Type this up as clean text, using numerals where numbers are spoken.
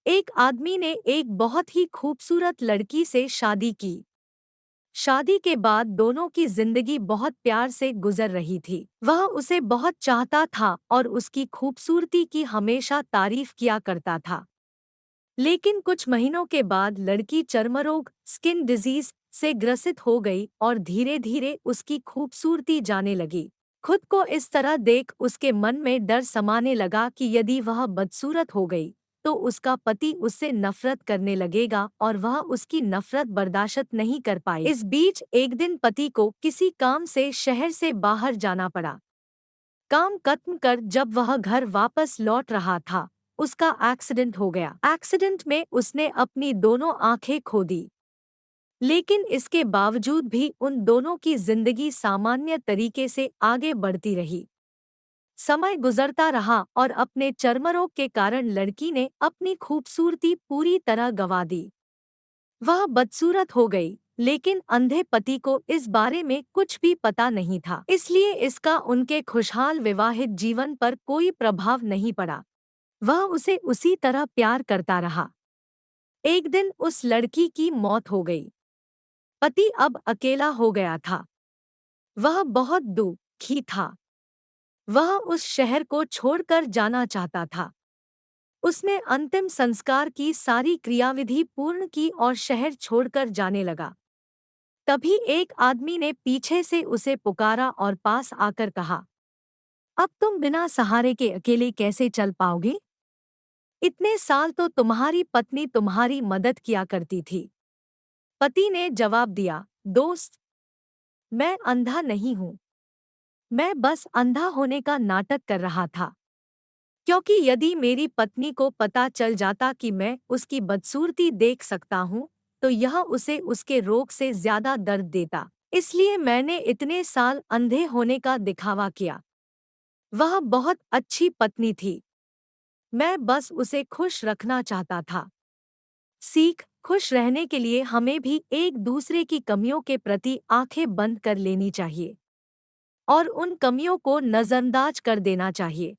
एक आदमी ने एक बहुत ही खूबसूरत लड़की से शादी की। शादी के बाद दोनों की जिंदगी बहुत प्यार से गुजर रही थी। वह उसे बहुत चाहता था और उसकी खूबसूरती की हमेशा तारीफ किया करता था। लेकिन कुछ महीनों के बाद लड़की चर्मरोग स्किन डिजीज से ग्रसित हो गई और धीरे धीरे उसकी खूबसूरती जाने लगी। खुद को इस तरह देख उसके मन में डर समाने लगा कि यदि वह बदसूरत हो गई तो उसका पति उससे नफरत करने लगेगा और वह उसकी नफरत बर्दाश्त नहीं कर पाई। इस बीच एक दिन पति को किसी काम से शहर से बाहर जाना पड़ा। काम खत्म कर जब वह घर वापस लौट रहा था, उसका एक्सीडेंट हो गया। एक्सीडेंट में उसने अपनी दोनों आंखें खो दी। लेकिन इसके बावजूद भी उन दोनों की जिंदगी सामान्य तरीके से आगे बढ़ती रही। समय गुजरता रहा और अपने चर्मरोग के कारण लड़की ने अपनी खूबसूरती पूरी तरह गंवा दी। वह बदसूरत हो गई, लेकिन अंधे पति को इस बारे में कुछ भी पता नहीं था, इसलिए इसका उनके खुशहाल विवाहित जीवन पर कोई प्रभाव नहीं पड़ा। वह उसे उसी तरह प्यार करता रहा। एक दिन उस लड़की की मौत हो गई। पति अब अकेला हो गया था। वह बहुत दुखी था। वह उस शहर को छोड़कर जाना चाहता था। उसने अंतिम संस्कार की सारी क्रियाविधि पूर्ण की और शहर छोड़कर जाने लगा। तभी एक आदमी ने पीछे से उसे पुकारा और पास आकर कहा, अब तुम बिना सहारे के अकेले कैसे चल पाओगे? इतने साल तो तुम्हारी पत्नी तुम्हारी मदद किया करती थी। पति ने जवाब दिया, दोस्त, मैं अंधा नहीं हूँ। मैं बस अंधा होने का नाटक कर रहा था। क्योंकि यदि मेरी पत्नी को पता चल जाता कि मैं उसकी बदसूरती देख सकता हूँ, तो यह उसे उसके रोग से ज्यादा दर्द देता। इसलिए मैंने इतने साल अंधे होने का दिखावा किया। वह बहुत अच्छी पत्नी थी। मैं बस उसे खुश रखना चाहता था। सीख, खुश रहने के लिए हमें भी एक दूसरे की कमियों के प्रति आंखें बंद कर लेनी चाहिए और उन कमियों को नजरअंदाज कर देना चाहिए।